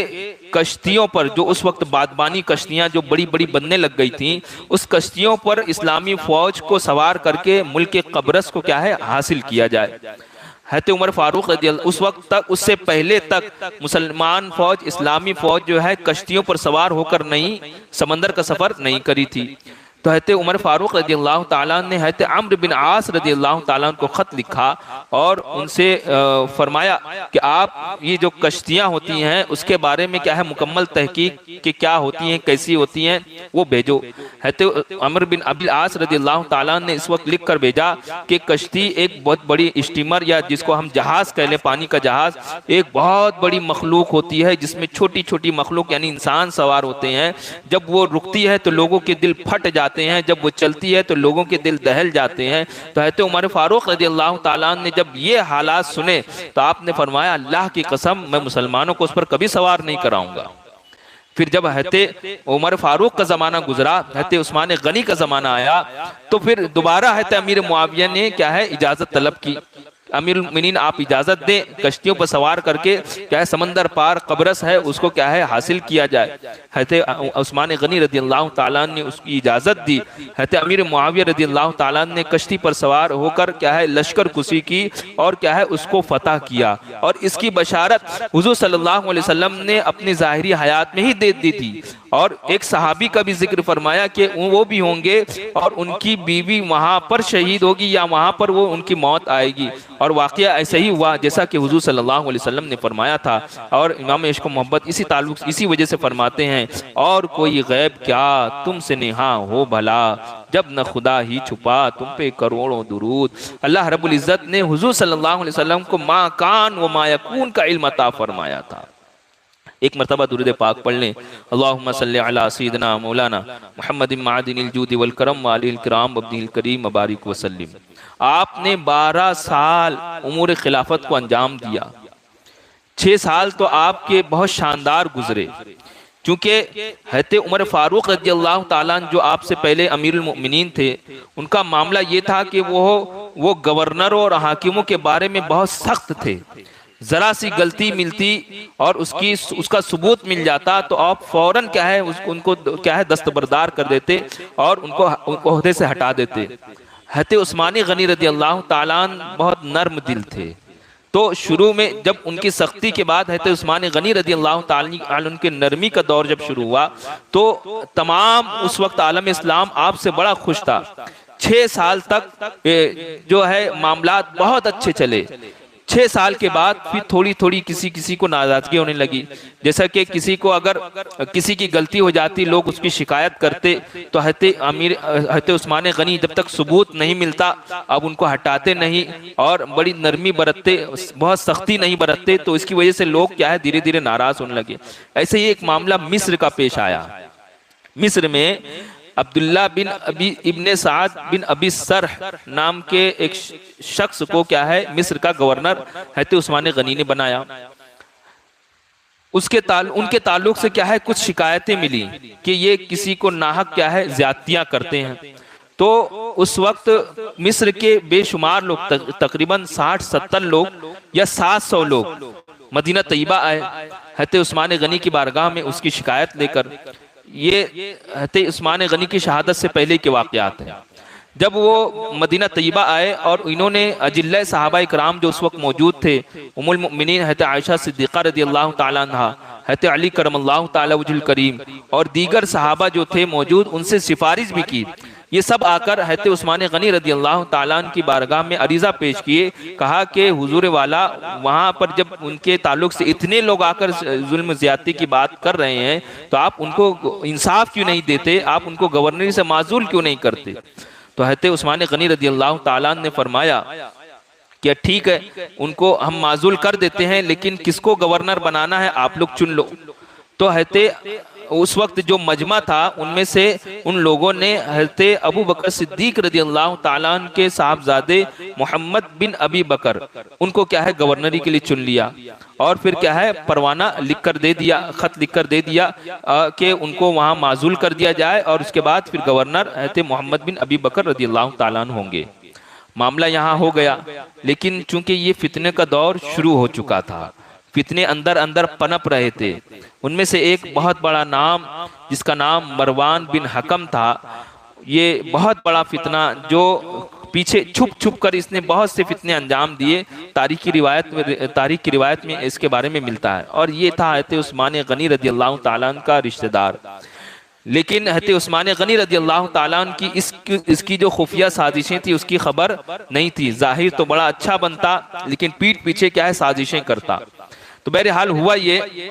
कश्तियों पर, जो उस वक्त बादबानी कश्तियाँ जो बड़ी बड़ी बनने लग गई थीं, उस कश्तियों पर इस्लामी फ़ौज को सवार करके मुल्क कब्रस को क्या है हासिल किया जाए। हज़रत उमर फारूक रज़ी अल्लाह उस वक्त तक, उससे पहले तक मुसलमान फ़ौज, इस्लामी फ़ौज जो है कश्तियों पर सवार होकर नहीं समंदर का सफ़र नहीं करी थी। तो हज़रत उमर फारूक रज़ी अल्लाह ताला ने हज़रत अम्र बिन आस रज़ी अल्लाह ताला को ख़त लिखा और उनसे फरमाया कि आप ये जो कश्तियाँ होती हैं उसके बारे में क्या है मुकम्मल तहकीक कि क्या होती हैं, कैसी होती हैं, वो भेजो। हज़रत अम्र बिन अबिल आस रज़ी अल्लाह ताला ने इस वक्त लिख कर भेजा कि कश्ती एक बहुत बड़ी स्टीमर या जिसको हम जहाज़ कह लें, पानी का जहाज़, एक बहुत बड़ी मखलूक होती है जिसमें छोटी छोटी मखलूक यानी इंसान सवार होते हैं। जब वो रुकती है तो लोगों के दिल फट जाते हैं, जब वो चलती है तो लोगों के दिल दहल जाते हैं। तो हज़रत उमर फारूक रज़ी अल्लाह ताला ने जब ये हालात सुने तो आपने फरमाया अल्लाह की कसम मैं मुसलमानों को उस पर कभी सवार नहीं कराऊंगा। फिर जब हज़रत उमर फारूक का ज़माना गुजरा, हज़रत उस्मान गनी का ज़माना आया, तो फिर दोबारा हज़रत अमीर मुआविया ने क्या है इजाज़त तलब की, अमीरुल मोमिनीन आप इजाज़त दें कश्तियों पर सवार करके क्या है समंदर पार कब्रस है उसको क्या है हासिल किया जाए। हज़रत उस्मान गनी रज़ी अल्लाह ताला ने उसकी इजाज़त दी। हज़रत अमीर मुआविया रज़ी अल्लाह ताला ने कश्ती पर सवार होकर क्या है लश्कर कुशी की और क्या है उसको फतह किया, और इसकी बशारत हुज़ूर सल्लल्लाहु अलैहि वसल्लम ने अपनी ज़ाहिरी हयात में ही दे दी थी। और एक सहाबी का भी जिक्र फरमाया कि वो भी होंगे और उनकी बीवी वहाँ पर शहीद होगी या वहाँ पर वो उनकी मौत आएगी, और वाक़या ऐसा ही हुआ जैसा कि हुज़ूर सल्लल्लाहु अलैहि वसल्लम ने फरमाया था। और इमाम इश्क़ मोहब्बत इसी ताल्लुक़ इसी वजह से फरमाते हैं, और कोई गैब क्या तुमसे नेहा हो भला, जब न खुदा ही छुपा तुम पे करोड़ों दुरूद। अल्लाह रब्बुल इज़्ज़त ने हुज़ूर सल्लल्लाहु अलैहि वसल्लम को मा कान व मा यकून का इल्म अता फरमाया था। एक मरतबा दुरूद पाक पढ़ लें, अल्लाहुम्मा सल्लि अला सय्यिदिना मौलाना मुहम्मदिन मादिनिल जूदि वल करम व अलिल किराम अब्दिल करीम मुबारक वसल्लम। आपने 12 साल उमूर खिलाफत को अंजाम दिया। 6 साल तो आपके बहुत शानदार गुजरे, क्योंकि हज़रत उमर फारूक रज़ी अल्लाह ताला जो आपसे पहले अमीरुल मोमिनीन थे, उनका मामला ये था कि वो गवर्नरों और हाकिमों के बारे में बहुत सख्त थे। जरा सी गलती मिलती और उसका सबूत मिल जाता तो आप फौरन क्या है उनको क्या है दस्तबरदार कर देते और उनको ओहदे से हटा देते। हज़रत उस्मान गनी रज़ी अल्लाह ताला बहुत नर्म दिल थे, तो शुरू में जब उनकी सख्ती के बाद हज़रत उस्मान गनी रज़ी अल्लाह ताला उनके नरमी का दौर जब शुरू हुआ तो तमाम उस वक्त आलम इस्लाम आपसे बड़ा खुश था। 6 साल तक जो है मामलात बहुत अच्छे चले। 6 साल के बाद फिर थोड़ी थोड़ी किसी को नाराजगी होने लगी, जैसा कि किसी को अगर किसी की गलती हो जाती लोग उसकी शिकायत करते तो हज़रत उस्मान गनी जब तक सबूत नहीं मिलता अब उनको हटाते नहीं और बड़ी नरमी बरतते, बहुत सख्ती नहीं बरतते, तो इसकी वजह से लोग क्या है धीरे धीरे नाराज होने लगे। ऐसे ही एक मामला मिस्र का पेश आया। मिस्र में अब्दुल्ला बिन अबी इब्ने साद बिन अबी सरह नाम के एक शख्स को क्या है मिस्र का गवर्नर हज़रत उस्मान गनी ने बनाया। उनके ताल्लुक से क्या है कुछ शिकायतें मिली कि ये किसी को नाहक क्या है ज्यादतियां करते हैं। तो उस वक्त मिस्र के बेशुमार लोग तकरीबन 60-70 लोग या 700 लोग मदीना तैयबा आए हज़रत उस्मान गनी की बारगाह में उसकी शिकायत लेकर। ये हज़रत उस्मान गनी की शहादत से पहले के वाक़यात हैं। जब वो मदीना तैयबा आए और इन्होंने अजिल्ला सहाबा इकराम जो उस वक्त मौजूद थे, उम्मुल मुमिनीन हज़रत आयशा सिद्दीक़ा रज़ियल्लाहु ताला अन्हा, हज़रत अली करमल्लाहु ताला वजहुल करीम और दीगर सहाबा जो थे मौजूद, उनसे सिफारिश भी की। ये सब आकर हज़रत उस्मान गनी रज़ियल्लाहु ताला अन्हु की बारगाह में अरीज़ा पेश किए, कहा कि हुजूर वाला, वहाँ पर जब उनके ताल्लुक से इतने लोग आकर जुल्म ज़्यादती की बात कर रहे हैं तो आप उनको इंसाफ क्यों नहीं देते, आप उनको गवर्नरी से माजूल क्यों नहीं करते। तो हज़रत उस्मान गनी रज़ियल्लाहु ताला अन्हु ने फरमाया कि ठीक है, उनको हम माजूल कर देते हैं, लेकिन किसको गवर्नर बनाना है आप लोग चुन लो। तो हज़रत उस वक्त जो मजमा था उनमें से उन लोगों ने हज़रत अबू बकर सिद्दीक रज़ियल्लाहु ताला अन्हु के साहबजादे मोहम्मद बिन अबी बकर, उनको क्या है गवर्नरी के लिए चुन लिया और फिर क्या है परवाना लिख कर दे दिया, खत लिख कर दे दिया कि उनको वहाँ माजूल कर दिया जाए और उसके बाद फिर गवर्नर हज़रत मोहम्मद बिन अबी बकर रज़ियल्लाहु ताला अन्हु होंगे। मामला यहाँ हो गया, लेकिन चूंकि ये फितने का दौर शुरू हो चुका था, फितने अंदर अंदर पनप रहे थे। उनमें से एक बहुत बड़ा नाम जिसका नाम मरवान बिन हकम था, ये बहुत बड़ा फितना जो पीछे छुप छुप कर इसने बहुत से फितने अंजाम दिए, तारीख की रिवायत में इसके बारे में मिलता है। और ये था हज़रत उस्मान गनी रज़ियल्लाहु ताला अन्हु का रिश्तेदार। लेकिन हज़रत उस्मान गनी रज़ियल्लाहु ताला अन्हु की इसकी जो खुफिया साजिशें थी उसकी खबर नहीं थी। जाहिर तो बड़ा अच्छा बनता, लेकिन पीठ पीछे क्या है साजिशें करता। तो बहरहाल हुआ ये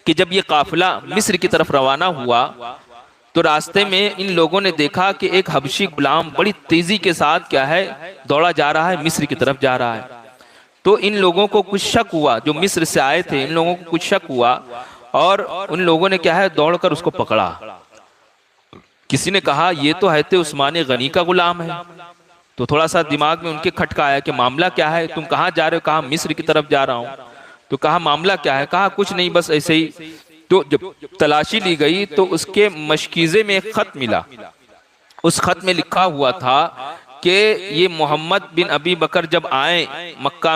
कि जब ये काफिला मिस्र की तरफ रवाना हुआ तो रास्ते में इन लोगों ने देखा कि एक हबशी गुलाम बड़ी तेजी के साथ क्या है दौड़ा जा रहा है, मिस्र की तरफ जा रहा है। तो इन लोगों को कुछ शक हुआ, जो मिस्र से आए थे इन लोगों को कुछ शक हुआ और उन लोगों ने क्या है दौड़कर उसको पकड़ा। किसी ने कहा ये तो हज़रत उस्मान गनी का गुलाम है। तो थोड़ा सा दिमाग में उनके खटका आया कि मामला क्या है, तुम कहाँ जा रहे हो? कहा मिस्र की तरफ जा रहा हूँ। तो कहा मामला क्या है? कहा कुछ नहीं, बस ऐसे ही। तो जब तलाशी ली गई तो उसके मशकीज़े में एक खत मिला। उस खत में लिखा हुआ था कि ये मोहम्मद बिन अबी बकर जब आए मक्का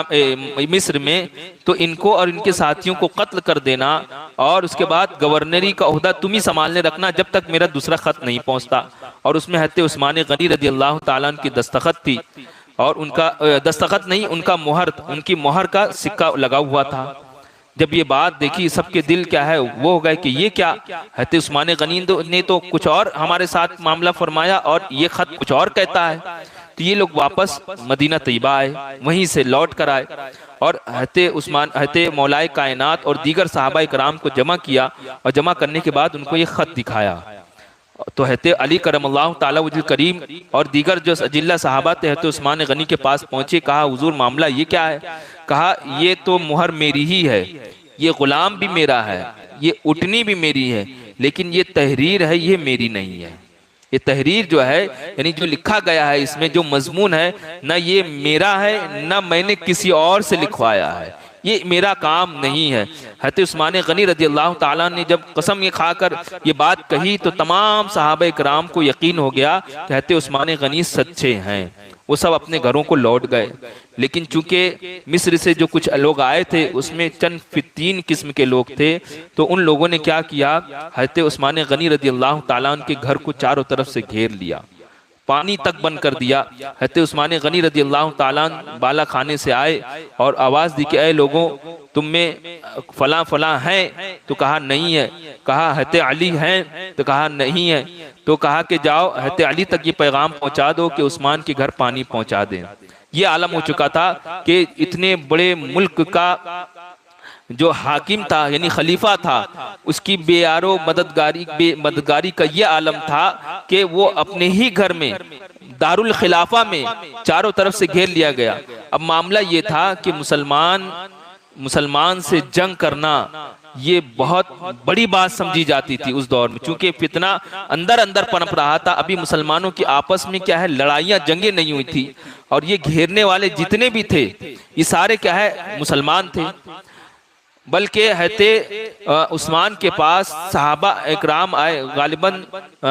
मिस्र में तो इनको और इनके साथियों को कत्ल कर देना और उसके बाद गवर्नरी का ओहदा तुम ही संभालने रखना जब तक मेरा दूसरा खत नहीं पहुंचता। और उसमें हज़रत उस्मान गनी रज़ियल्लाहु ताला अन्हु की दस्तखत थी और उनका दस्तखत नहीं, उनका मोहर, उनकी मोहर का सिक्का लगा हुआ था। जब ये बात देखी सबके दिल क्या है वो हो गए कि ये क्या, हज़रत उस्मान गनी ने तो कुछ और हमारे साथ मामला फरमाया और ये खत कुछ और कहता है। तो ये लोग वापस मदीना तैयबा आए, वहीं से लौट कर आए और हज़रत मौलाए कायनात और दीगर सहाबा इकराम को जमा किया और जमा करने के बाद उनको ये खत दिखाया। तो हज़रत अली करमल्लाहु ताला वजहुल करीम और दीगर जो अजिल्ला सहाबा थे हज़रत उस्मान गनी के पास पहुंचे। कहा हुजूर मामला ये क्या है? कहा ये तो मुहर मेरी ही है, ये गुलाम भी मेरा है, ये उटनी भी मेरी है, लेकिन ये तहरीर है ये मेरी नहीं है। ये तहरीर जो है यानी जो लिखा गया है इसमें जो मजमून है ना ये मेरा है ना मैंने किसी और से लिखवाया है, ये मेरा काम नहीं है। हज़रत उस्मान गनी रज़ियल्लाहु ताला ने जब कसम ये खाकर ये बात कही तो तमाम सहाबा इकराम को यकीन हो गया कि हज़रत उस्मान गनी सच्चे हैं। वो सब अपने घरों को लौट गए। लेकिन चूंकि मिस्र से जो कुछ लोग आए थे उसमें चंद फितीन किस्म के लोग थे, तो उन लोगों ने क्या किया, हज़रत उस्मान गनी रज़ियल्लाहु ताला अन्हु के घर को चारों तरफ से घेर लिया, पानी तक बंद कर दिया। हज़रत उस्मान गनी रज़ियल्लाहु ताला अन्हु बाला खाने से आए और आवाज़ दी कि ऐ लोगों तुम में फला फला हैं? तो कहा नहीं है। कहा हज़रत अली हैं? तो कहा नहीं है। तो कहा कि जाओ हज़रत अली तक ये पैगाम पहुंचा दो कि उस्मान के घर पानी पहुंचा दें। ये आलम हो चुका था कि इतने बड़े मुल्क का जो हाकिम था यानी खलीफा था उसकी बेयारो मददगारी का ये आलम था कि वो अपने ही घर में दारुल खिलाफा में चारों तरफ से घेर लिया गया। अब मामला ये था कि मुसलमान से जंग करना ये बहुत बड़ी बात समझी जाती थी उस दौर में, चूंकि फितना अंदर अंदर पनप रहा था। अभी मुसलमानों की आपस में क्या है लड़ाइयाँ जंगें नहीं हुई थी और ये घेरने वाले जितने भी थे ये सारे क्या है मुसलमान थे। बल्कि हज़रत उस्मान के पास सहाबा इकराम आए, गालिबन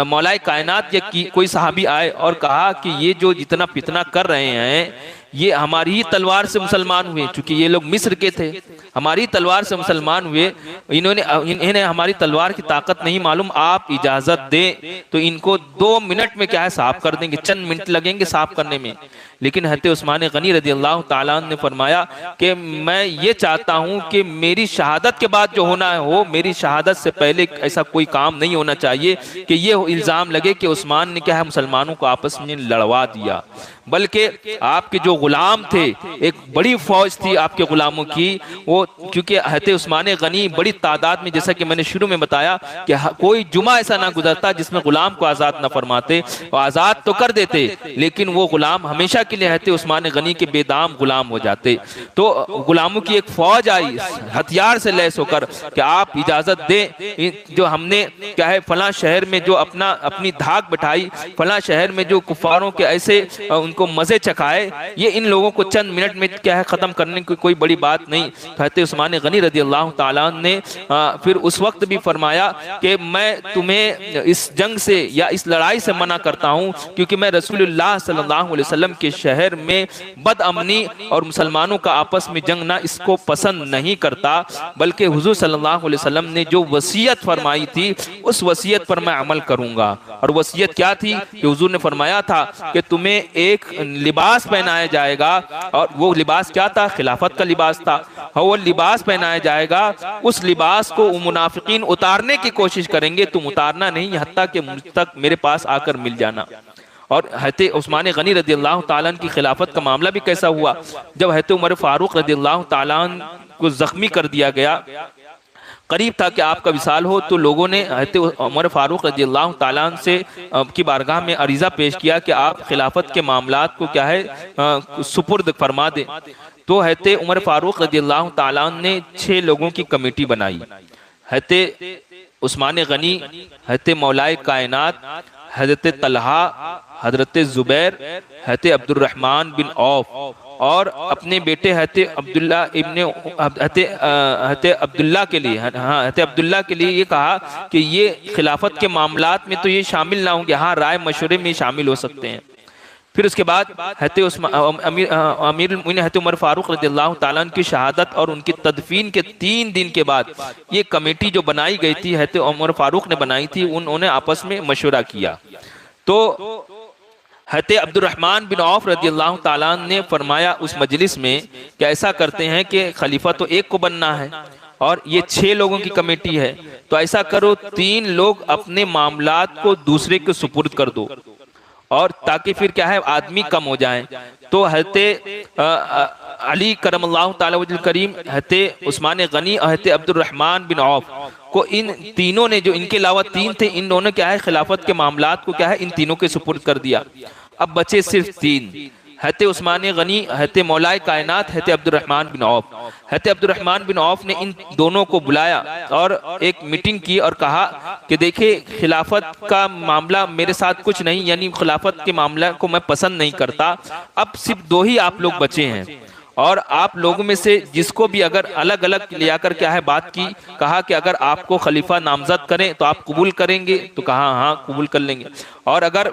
मौलाए कायनात या कोई सहाबी आए और कहा कि ये जो जितना फितना कर रहे हैं ये हमारी ही तलवार से मुसलमान हुए, क्योंकि ये लोग मिस्र के थे, हमारी तलवार से मुसलमान हुए, इन्हें हमारी तलवार की ताकत नहीं मालूम, आप इजाजत दें तो इनको 2 मिनट में क्या है साफ कर देंगे, चंद मिनट लगेंगे साफ करने में। लेकिन हज़रत उस्मान गनी रज़ी अल्लाह ताला ने फरमाया कि मैं ये चाहता हूँ कि मेरी शहादत के बाद जो होना है हो, मेरी शहादत से पहले ऐसा कोई काम नहीं होना चाहिए कि ये इल्ज़ाम लगे कि उस्मान ने क्या है मुसलमानों को आपस में लड़वा दिया। बल्कि आपके जो गुलाम थे, एक बड़ी फौज थी आपके गुलामों की, वो क्योंकि हज़रत उस्मान गनी बड़ी तादाद में, जैसा कि मैंने शुरू में बताया कि कोई जुमा ऐसा ना गुजरता जिसमें गुलाम को आज़ाद ना फरमाते, आज़ाद तो कर देते लेकिन वो गुलाम हमेशा के लिए हज़रत उस्मान गनी के बेदाम गुलाम हो जाते। तो गुलामों की एक फौज आई हथियार से लैस होकर कि आप इजाज़त दें, जो हमने क्या है फलां शहर में जो अपनी धाक बिठाई, फलां शहर में जो कुफारों के ऐसे उनको मजे चखाए, ये इन लोगों को चंद मिनट में क्या है खत्म करने की कोई बड़ी बात नहीं। हज़रत उस्मान गनी रज़ी अल्लाह ताला ने फिर उस वक्त भी फरमाया कि मैं तुम्हें इस जंग से या इस लड़ाई से मना करता हूँ, क्योंकि मैं रसूलुल्लाह सल्लल्लाहु अलैहि वसल्लम के शहर में बदअमनी और मुसलमानों का आपस में जंग ना इसको पसंद नहीं करता, बल्कि हुजूर सल्लल्लाहु अलैहि वसल्लम ने जो वसीयत फरमाई थी उस वसीयत पर मैं अमल करूंगा। और वसीयत क्या थी कि हुजूर ने फरमाया था कि तुम्हें एक लिबास पहनाया जाएगा, और वो लिबास क्या था, खिलाफत का लिबास था। वो लिबास पहनाया जाएगा, उस लिबास को मुनाफिकीन उतारने की कोशिश करेंगे, तुम उतारना नहीं, हत्ता कि मुझ तक मेरे पास आकर मिल जाना। और हज़रत उस्मान गनी रज़ी अल्लाह ताला की खिलाफत का मामला भी कैसा हुआ, जब हज़रत उमर फारूक रज़ी अल्लाह ताला को जख्मी कर दिया गया, करीब था कि आपका विसाल हो, तो लोगों ने हज़रत उमर फारूक रज़ी अल्लाह ताला से की बारगाह में अरीज़ा पेश किया कि आप खिलाफत के मामलात को क्या है सुपुर्द फरमा दें। तो हज़रत उमर फारूक रज़ी अल्लाह ताला ने 6 लोगों की कमेटी बनाई, हज़रत उस्मान गनी, हज़रत मौलाए कायनात, हज़रत तलहा, हज़रत ज़ुबैर, हज़रत अब्दुर्रहमान बिन औफ और अपने बेटे हज़रत अब्दुल्ला इब्ने हज़रत अब्दुल्ला के लिए, हाँ हज़रत अब्दुल्ला के लिए ये कहा कि ये खिलाफत के मामलात में तो ये शामिल ना होंगे, हाँ राय मशवरे में शामिल हो सकते हैं। फिर उसके बाद अमीरुल मोमिनीन हज़रत उमर फारूक रज़ियल्लाहु ताला की शहादत और उनकी तदफीन के 3 दिन के बाद ये कमेटी जो बनाई गई थी, हज़रत उमर फारूक ने बनाई थी, उन्होंने आपस में मशवरा किया। तो हज़रत अब्दुर्रहमान बिन औफ रज़ियल्लाहु ताला ने फरमाया उस मजलिस में कि ऐसा करते हैं कि खलीफा तो एक को बनना है और ये 6 लोगों की कमेटी है, तो ऐसा करो 3 लोग अपने मामलात को दूसरे के सुपुर्द कर दो, और ताकि फिर क्या है आदमी कम हो जाए। तो हज़रत अली करमल्लाहु ताला वजहुल करीम, हज़रत उस्मान गनी और हज़रत अब्दुर्रहमान बिन औफ को, इन तीनों ने, जो इनके अलावा 3 थे, इन दोनों क्या है खिलाफत के मामलात को क्या है इन तीनों के सुपुर्द कर दिया। अब बचे सिर्फ 3, हज़रत उस्मान गनी, हज़रत मौलाए कायनात, हज़रत अब्दुर्रहमान बिन औफ। हज़रत अब्दुर्रहमान बिन औफ ने इन दोनों को बुलाया और एक मीटिंग की और कहा कि देखिए खिलाफत का मामला मेरे साथ कुछ नहीं, यानी खिलाफत के मामला को मैं पसंद नहीं करता, अब सिर्फ 2 ही आप लोग बचे हैं, और आप लोगों में से जिसको भी अगर अलग अलग ले आकर क्या है बात की, कहा कि अगर आपको खलीफा नामजद करें तो आप कबूल करेंगे, तो कहा हाँ कबूल कर लेंगे, और अगर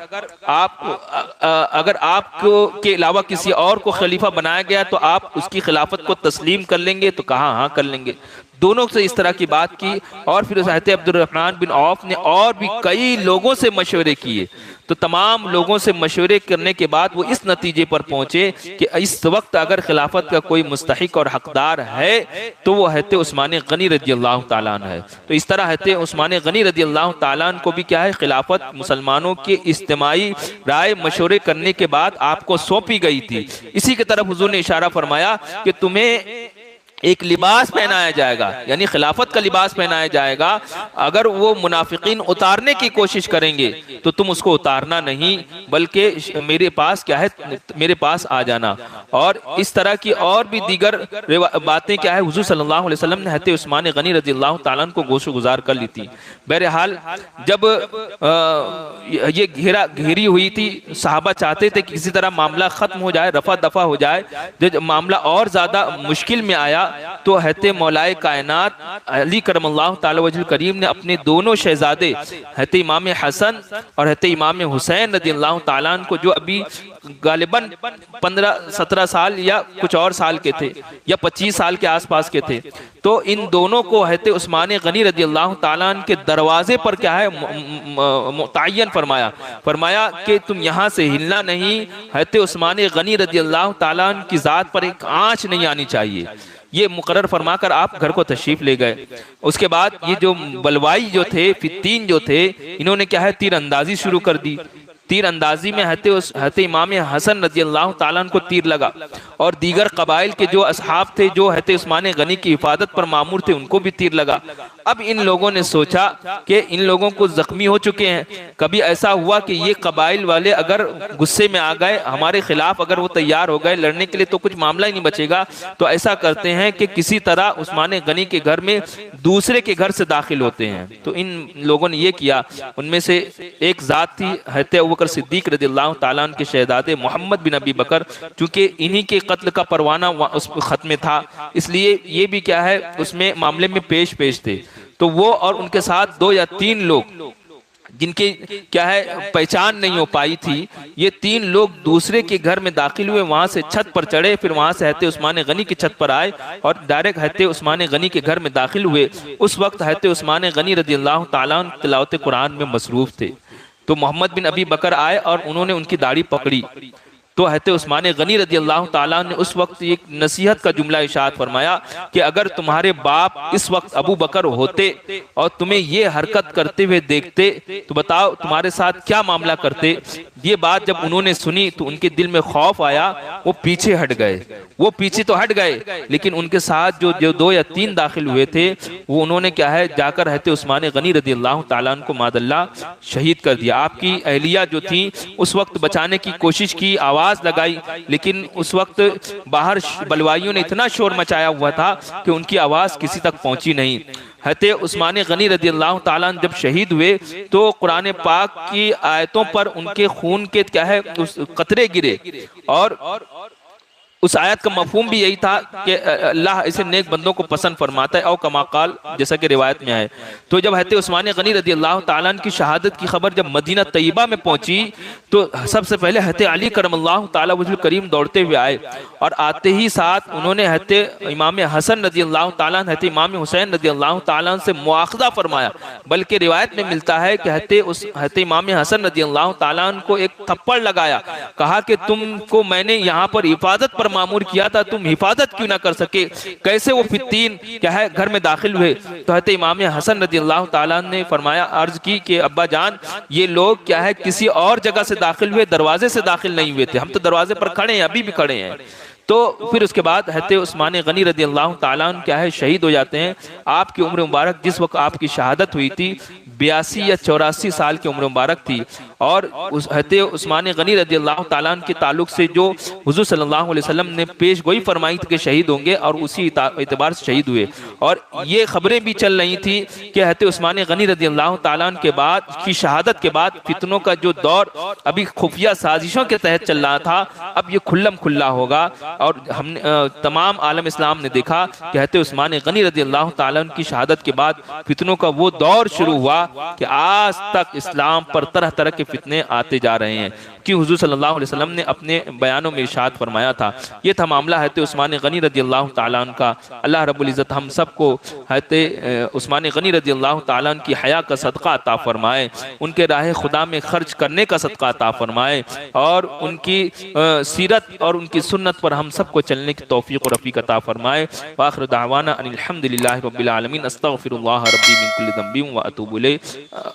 आपको के अलावा किसी और को खलीफा बनाया गया तो आप उसकी खिलाफत को तस्लीम कर लेंगे, तो कहा हाँ कर लेंगे। दोनों से इस तरह की बात की, और फिर हज़रत अब्दुर्रहमान बिन औफ ने और भी कई लोगों से मशवरे किए, तो तमाम लोगों से मशवरे करने के बाद वो इस नतीजे पर पहुंचे कि इस वक्त अगर खिलाफत का कोई मुस्तहिक और हकदार है तो वो हज़रत उस्मान गनी रज़ियल्लाहु ताला अन्हु है। तो इस तरह हज़रत उस्मान गनी रज़ियल्लाहु ताला अन्हु को भी क्या है खिलाफत मुसलमानों के इज्तिमाई राय मशवरे करने के बाद आपको सौंपी गई थी। इसी की तरफ हुजूर ने इशारा फरमाया कि तुम्हें एक लिबास पहनाया जाएगा, यानी खिलाफत का लिबास पहनाया जाएगा, अगर वो मुनाफिकीन उतारने की कोशिश करेंगे तो तुम उसको उतारना नहीं, बल्कि मेरे पास क्या है, मेरे पास आ जाना। और इस तरह की और भी दीगर बातें क्या है हुजूर सल्लल्लाहु अलैहि वसल्लम ने हज़रत उस्मान गनी रज़ियल्लाहु ताला अन्हु को गोशो गुजार कर ली थी। बहरहाल जब ये घेरी हुई थी, सहाबा चाहते थे कि किसी तरह मामला खत्म हो जाए, रफा दफा हो जाए। जब मामला और ज्यादा मुश्किल में आया तो हज़रत मौलाए कायनात अली करमल्लाहु ताला वजहुल करीम ने अपने दोनों शहजादे हज़रत इमाम हसन और हज़रत इमाम हुसैन रज़ियल्लाहु ताला अन्हु को, जो अभी गालिबन 15-17 साल या कुछ और साल के थे या 25 साल के आसपास के थे, तो इन दोनों को हज़रत उस्मान गनी रज़ियल्लाहु ताला अन्हु के दरवाजे पर क्या है मुतय्यन फरमाया कि तुम यहाँ से हिलना नहीं। हज़रत उस्मान गनी रज़ियल्लाहु ताला अन्हु की ज़ात पर एक आँच नहीं आनी चाहिए, ये मुकर्रर फरमाकर आप घर को तशरीफ ले गए। उसके बाद ये जो बलवाई जो थे, फित्तीन जो थे, इन्होंने क्या है तीर अंदाजी शुरू कर दी। तीर अंदाजी में हज़रत इमाम हसन रज़ियल्लाहु ताला अन्हु को तीर लगा और दीगर कबाइल के जो असहाब थे जो हज़रत उस्मान गनी की हिफाजत पर मामूर थे उनको भी तीर लगा। अब इन लोगों ने सोचा कि इन लोगों को जख्मी हो चुके हैं, कभी ऐसा हुआ कि ये कबाइल वाले अगर गुस्से में आ गए हमारे खिलाफ, अगर वो तैयार हो गए लड़ने के लिए तो कुछ मामला ही नहीं बचेगा, तो ऐसा करते हैं कि किसी तरह उस्मान गनी के घर में दूसरे के घर से दाखिल होते हैं। तो इन लोगों ने ये किया। उनमें से एक जात थी हज़रत अबू बकर सिद्दीक रज़ियल्लाहु ताला अन्हु के शहजादे मोहम्मद बिन अबी बकर, चूंकि इन्हीं के कत्ल का परवाना उस खत में था, इसलिए ये भी क्या है उसमें मामले में पेश थे। तो वो और उनके साथ 2 या 3 लोग जिनके क्या है पहचान नहीं हो पाई थी, ये 3 लोग दूसरे के घर में दाखिल हुए, वहां से छत पर चढ़े, फिर वहां से हज़रत उस्मान गनी की छत पर आए और डायरेक्ट हज़रत उस्मान गनी के घर में दाखिल हुए। उस वक्त हज़रत उस्मान गनी रज़ियल्लाहु ताला अन्हु तिलावत कुरान में मसरूफ थे। तो मोहम्मद बिन अबी बकर आए और उन्होंने उनकी दाढ़ी पकड़ी, तो हज़रत उस्मान गनी रज़ियल्लाहु ताला ने उस वक्त एक नसीहत का जुमला इरशाद फरमाया कि अगर तुम्हारे बाप इस वक्त अबू बकर होते और तुम्हें ये हरकत करते हुए देखते तो बताओ तुम्हारे साथ क्या मामला करते। ये बात जब उन्होंने सुनी तो उनके दिल में खौफ आया, वो पीछे हट गए। वो पीछे तो हट गए लेकिन उनके साथ जो 2 या 3 दाखिल हुए थे वो उन्होंने क्या है जाकर हज़रत उस्मान गनी रज़ियल्लाहु ताला अन्हु को मादल्ला शहीद कर दिया। आपकी अहलिया जो थी उस वक्त बचाने की कोशिश की, आवाज लगाई, लेकिन उस वक्त बाहर बलवाइयों ने इतना शोर मचाया हुआ था कि उनकी आवाज किसी तक पहुंची नहीं। हज़रत उस्मान गनी रज़ियल्लाहु ताला अन्हु जब शहीद हुए तो कुरान पाक की आयतों पर उनके खून के क्या है उस कतरे गिरे और उस आयत का मफहूम भी यही था कि अल्लाह ऐसे नेक बंदों को पसंद फरमाता है, और कमाकाल जैसा कि रिवायत में है। तो जब हज़रत उस्मान गनी रज़ियल्लाहु ताला अन्हु की शहादत की खबर जब मदीना तैयबा में पहुंची तो सबसे पहले हज़रत अली करमल्लाहु ताला वजहुल करीम दौड़ते हुए आए और आते ही साथ उन्होंने हज़रत इमाम हसन रज़ियल्लाहु ताला अन्हु, हज़रत इमाम हुसैन रज़ियल्लाहु ताला अन्हु से मुआखज़ा फरमाया। बल्कि रिवायत में मिलता है कि हज़रत इमाम हसन रज़ियल्लाहु ताला अन्हु को एक थप्पड़ लगाया, कहा कि तुमको मैंने यहाँ पर हिफाजत पर मामूर किया था, तुम हिफाजत क्यों ना कर सके, कैसे वो फित्तीन क्या है घर में दाखिल हुए। तो हज़रत इमाम हसन रज़ियल्लाहु ताला अन्हु ने फरमाया, अर्ज की कि अब्बा जान ये लोग क्या है किसी और जगह से दाखिल हुए, दरवाजे से दाखिल नहीं हुए थे, हम तो दरवाजे पर खड़े हैं, अभी भी खड़े हैं। तो फिर उसके बाद हज़रत उस्मान गनी रज़ियल्लाहु ताला अन्हु क्या है शहीद हो जाते हैं। आपकी उम्र मुबारक जिस वक्त आपकी शहादत हुई थी 82 या 84 साल की उम्र मुबारक थी, और उस हज़रत उस्मान गनी रज़ियल्लाहु ताला अन्हु के ताल्लुक से जो हुज़ूर सल्लल्लाहु अलैहि वसल्लम ने पेश गोई फरमाई थी कि शहीद होंगे, और उसी एतबार से शहीद हुए। और ये खबरें भी चल रही थी कि हज़रत उस्मान गनी रज़ियल्लाहु ताला अन्हु के बाद की शहादत के बाद फितनों का जो दौर अभी खुफिया साजिशों के तहत चल रहा था, अब ये खुल्लम खुल्ला होगा। और हमने तमाम आलम इस्लाम ने देखा कि हज़रत उस्मान गनी रज़ियल्लाहु ताला अन्हु की शहादत के बाद फितनों का वो दौर शुरू हुआ कि आज तक इस्लाम पर तरह तरह के फितने आते जा रहे हैं, कि हुज़ूर सल्लल्लाहु अलैहि वसल्लम ने अपने बयानों में इरशाद फरमाया था। ये था मामला हज़रत उस्मान गनी रज़ियल्लाहु ताला अन्हु का। अल्लाह रब्बुल इज़्ज़त हम सबको हज़रत उस्मान गनी रज़ियल्लाहु ताला अन्हु की हया का सदका अता फरमाए, उनके राह खुदा में खर्च करने का सदका अता फरमाए, और उनकी सीरत और उनकी सुन्नत पर हम सबको चलने की तौफीक और रफ़ीक अता फरमाए। व आखिर दावाना अनिल हम्दुलिल्लाहि रब्बिल आलमीन, अस्तगफिरुल्लाह रब्बी मिन कुल्लि ज़ंबिन व अतूबु इलैह।